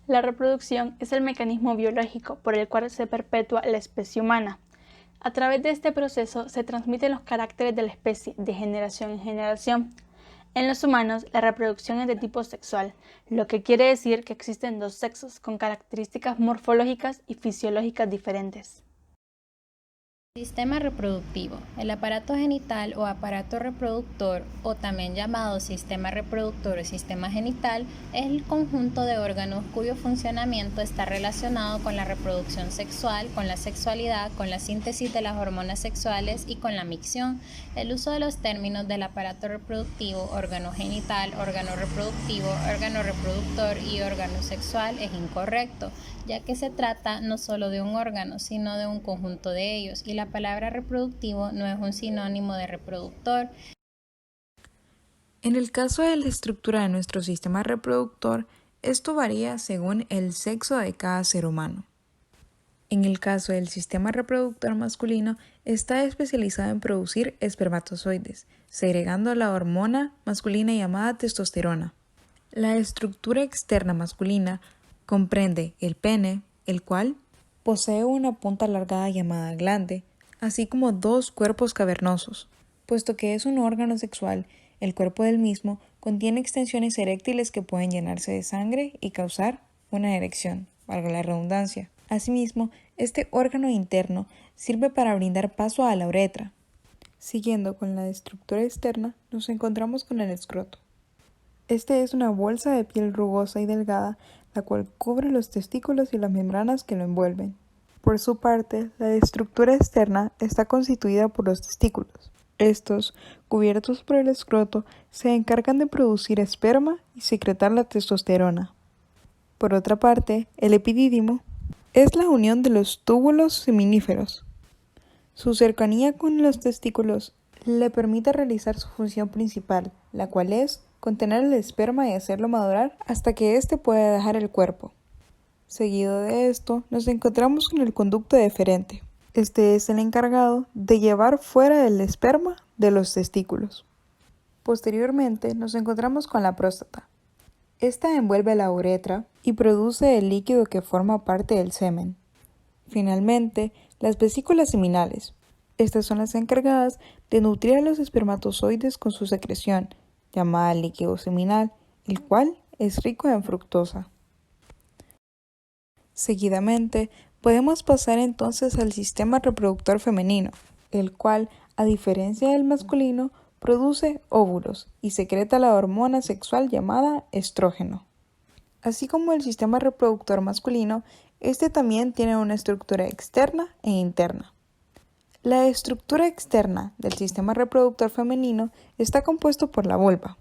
La reproducción es el mecanismo biológico por el cual se perpetúa la especie humana. A través de este proceso se transmiten los caracteres de la especie de generación en generación. En los humanos, la reproducción es de tipo sexual, lo que quiere decir que existen dos sexos con características morfológicas y fisiológicas diferentes. Sistema reproductivo. El aparato genital o aparato reproductor, o también llamado sistema reproductor o sistema genital, es el conjunto de órganos cuyo funcionamiento está relacionado con la reproducción sexual, con la sexualidad, con la síntesis de las hormonas sexuales y con la micción. El uso de los términos del aparato reproductivo, órgano genital, órgano reproductivo, órgano reproductor y órgano sexual es incorrecto, ya que se trata no solo de un órgano, sino de un conjunto de ellos, y la palabra reproductivo no es un sinónimo de reproductor. En el caso de la estructura de nuestro sistema reproductor, esto varía según el sexo de cada ser humano. En el caso del sistema reproductor masculino, está especializado en producir espermatozoides, segregando la hormona masculina llamada testosterona. La estructura externa masculina comprende el pene, el cual posee una punta alargada llamada glande, así como dos cuerpos cavernosos. Puesto que es un órgano sexual, el cuerpo del mismo contiene extensiones eréctiles que pueden llenarse de sangre y causar una erección, valga la redundancia. Asimismo, este órgano interno sirve para brindar paso a la uretra. Siguiendo con la estructura externa, nos encontramos con el escroto. Este es una bolsa de piel rugosa y delgada, la cual cubre los testículos y las membranas que lo envuelven. Por su parte, la estructura externa está constituida por los testículos. Estos, cubiertos por el escroto, se encargan de producir esperma y secretar la testosterona. Por otra parte, el epidídimo es la unión de los túbulos seminíferos. Su cercanía con los testículos le permite realizar su función principal, la cual es contener el esperma y hacerlo madurar hasta que éste pueda dejar el cuerpo. Seguido de esto, nos encontramos con el conducto deferente. Este es el encargado de llevar fuera el esperma de los testículos. Posteriormente, nos encontramos con la próstata. Esta envuelve la uretra y produce el líquido que forma parte del semen. Finalmente, las vesículas seminales. Estas son las encargadas de nutrir a los espermatozoides con su secreción, llamada líquido seminal, el cual es rico en fructosa. Seguidamente, podemos pasar entonces al sistema reproductor femenino, el cual, a diferencia del masculino, produce óvulos y secreta la hormona sexual llamada estrógeno. Así como el sistema reproductor masculino, este también tiene una estructura externa e interna. La estructura externa del sistema reproductor femenino está compuesto por la vulva.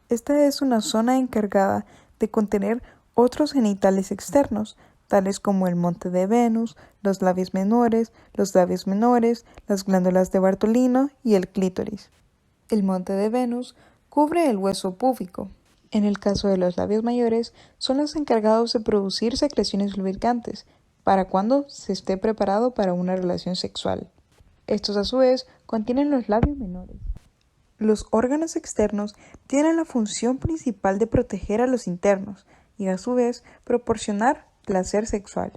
Esta es una zona encargada de contener otros genitales externos, tales como el monte de Venus, los labios menores, las glándulas de Bartolino y el clítoris. El monte de Venus cubre el hueso púbico. En el caso de los labios mayores, son los encargados de producir secreciones lubricantes para cuando se esté preparado para una relación sexual. Estos a su vez contienen los labios menores. Los órganos externos tienen la función principal de proteger a los internos y a su vez proporcionar placer sexual.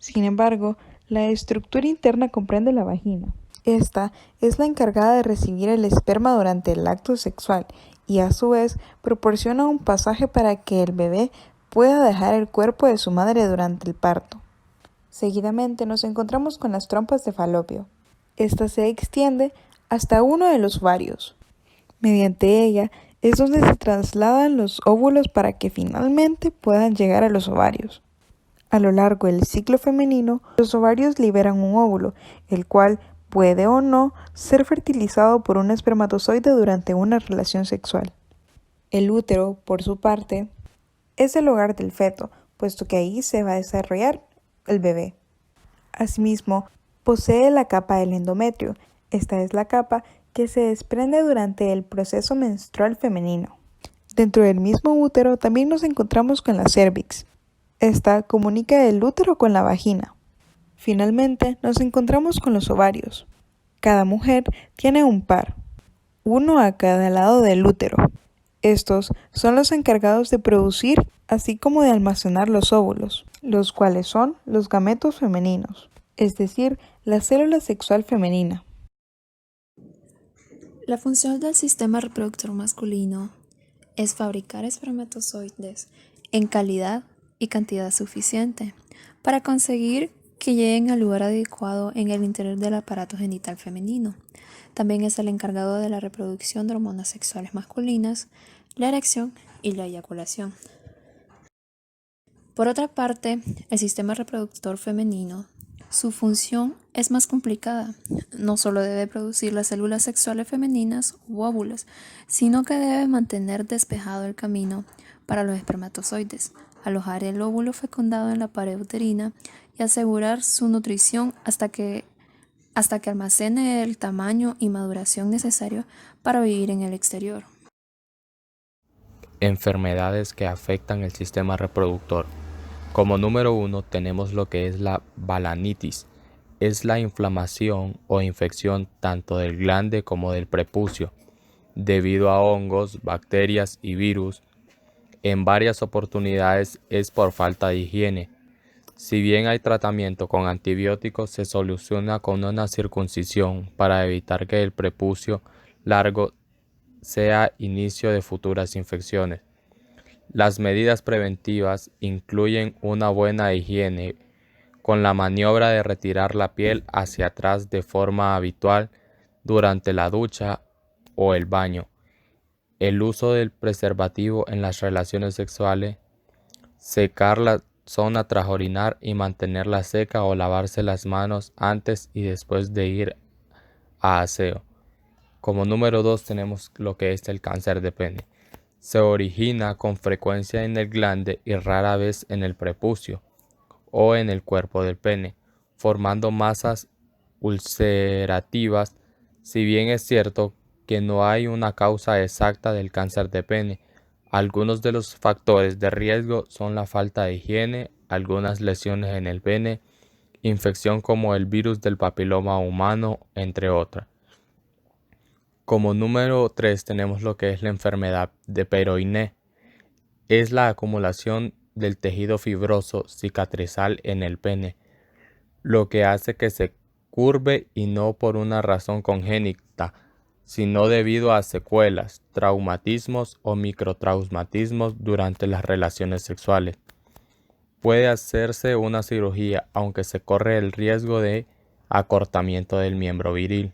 Sin embargo, la estructura interna comprende la vagina. Esta es la encargada de recibir el esperma durante el acto sexual y a su vez proporciona un pasaje para que el bebé pueda dejar el cuerpo de su madre durante el parto. Seguidamente nos encontramos con las trompas de falopio. Esta se extiende hasta uno de los ovarios. Mediante ella es donde se trasladan los óvulos para que finalmente puedan llegar a los ovarios. A lo largo del ciclo femenino, los ovarios liberan un óvulo, el cual puede o no ser fertilizado por un espermatozoide durante una relación sexual. El útero, por su parte, es el hogar del feto, puesto que ahí se va a desarrollar el bebé. Asimismo, posee la capa del endometrio. Esta es la capa que se desprende durante el proceso menstrual femenino. Dentro del mismo útero también nos encontramos con la cervix. Esta comunica el útero con la vagina. Finalmente, nos encontramos con los ovarios. Cada mujer tiene un par, uno a cada lado del útero. Estos son los encargados de producir, así como de almacenar los óvulos, los cuales son los gametos femeninos, es decir, la célula sexual femenina. La función del sistema reproductor masculino es fabricar espermatozoides en calidad y cantidad suficiente para conseguir que lleguen al lugar adecuado en el interior del aparato genital femenino. También es el encargado de la reproducción de hormonas sexuales masculinas, la erección y la eyaculación. Por otra parte, el sistema reproductor femenino, su función es más complicada. No solo debe producir las células sexuales femeninas u óvulos, sino que debe mantener despejado el camino para los espermatozoides, alojar el óvulo fecundado en la pared uterina y asegurar su nutrición hasta que almacene el tamaño y maduración necesario para vivir en el exterior. Enfermedades que afectan el sistema reproductor. Como número 1 tenemos lo que es la balanitis. Es la inflamación o infección tanto del glande como del prepucio, debido a hongos, bacterias y virus. En varias oportunidades es por falta de higiene. Si bien hay tratamiento con antibióticos, se soluciona con una circuncisión para evitar que el prepucio largo sea inicio de futuras infecciones. Las medidas preventivas incluyen una buena higiene con la maniobra de retirar la piel hacia atrás de forma habitual durante la ducha o el baño, el uso del preservativo en las relaciones sexuales, secar la zona tras orinar y mantenerla seca o lavarse las manos antes y después de ir a aseo. Como número 2 tenemos lo que es el cáncer de pene. Se origina con frecuencia en el glande y rara vez en el prepucio o en el cuerpo del pene, formando masas ulcerativas. Si bien es cierto que no hay una causa exacta del cáncer de pene, algunos de los factores de riesgo son la falta de higiene, algunas lesiones en el pene, infección como el virus del papiloma humano, entre otras. Como número 3 tenemos lo que es la enfermedad de Peyronie. Es la acumulación del tejido fibroso cicatrizal en el pene, lo que hace que se curve y no por una razón congénita, sino debido a secuelas, traumatismos o microtraumatismos durante las relaciones sexuales. Puede hacerse una cirugía, aunque se corre el riesgo de acortamiento del miembro viril.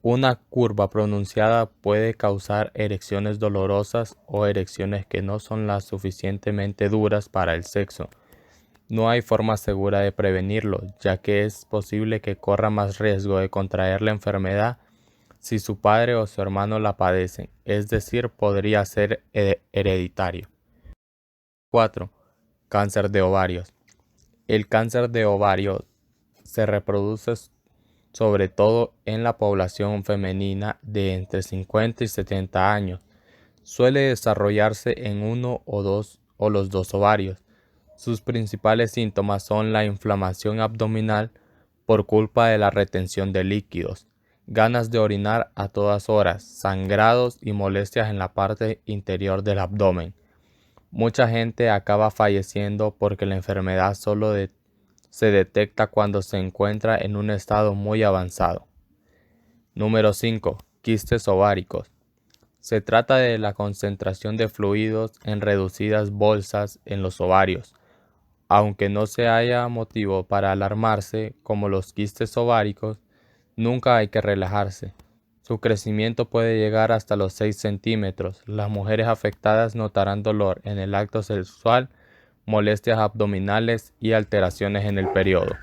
Una curva pronunciada puede causar erecciones dolorosas o erecciones que no son las suficientemente duras para el sexo. No hay forma segura de prevenirlo, ya que es posible que corra más riesgo de contraer la enfermedad si su padre o su hermano la padecen, es decir, podría ser hereditario. 4. Cáncer de ovarios. El cáncer de ovario se reproduce sobre todo en la población femenina de entre 50 y 70 años. Suele desarrollarse en uno o los dos ovarios. Sus principales síntomas son la inflamación abdominal por culpa de la retención de líquidos, ganas de orinar a todas horas, sangrados y molestias en la parte interior del abdomen. Mucha gente acaba falleciendo porque la enfermedad se detecta cuando se encuentra en un estado muy avanzado. Número 5. Quistes ováricos. Se trata de la concentración de fluidos en reducidas bolsas en los ovarios. Aunque no se haya motivo para alarmarse, como los quistes ováricos, nunca hay que relajarse. Su crecimiento puede llegar hasta los 6 centímetros. Las mujeres afectadas notarán dolor en el acto sexual, molestias abdominales y alteraciones en el periodo.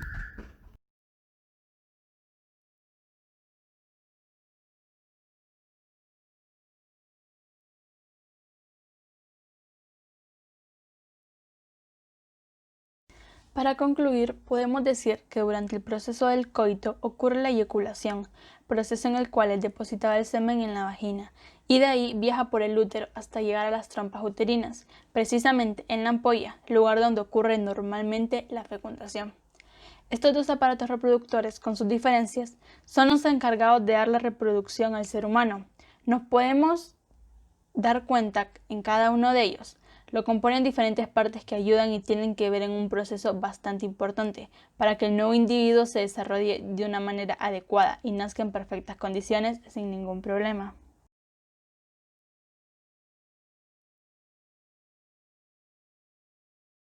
Para concluir, podemos decir que durante el proceso del coito ocurre la eyaculación, proceso en el cual es depositado el semen en la vagina, y de ahí viaja por el útero hasta llegar a las trompas uterinas, precisamente en la ampolla, lugar donde ocurre normalmente la fecundación. Estos dos aparatos reproductores, con sus diferencias, son los encargados de dar la reproducción al ser humano. Nos podemos dar cuenta en cada uno de ellos. Lo componen diferentes partes que ayudan y tienen que ver en un proceso bastante importante para que el nuevo individuo se desarrolle de una manera adecuada y nazca en perfectas condiciones sin ningún problema.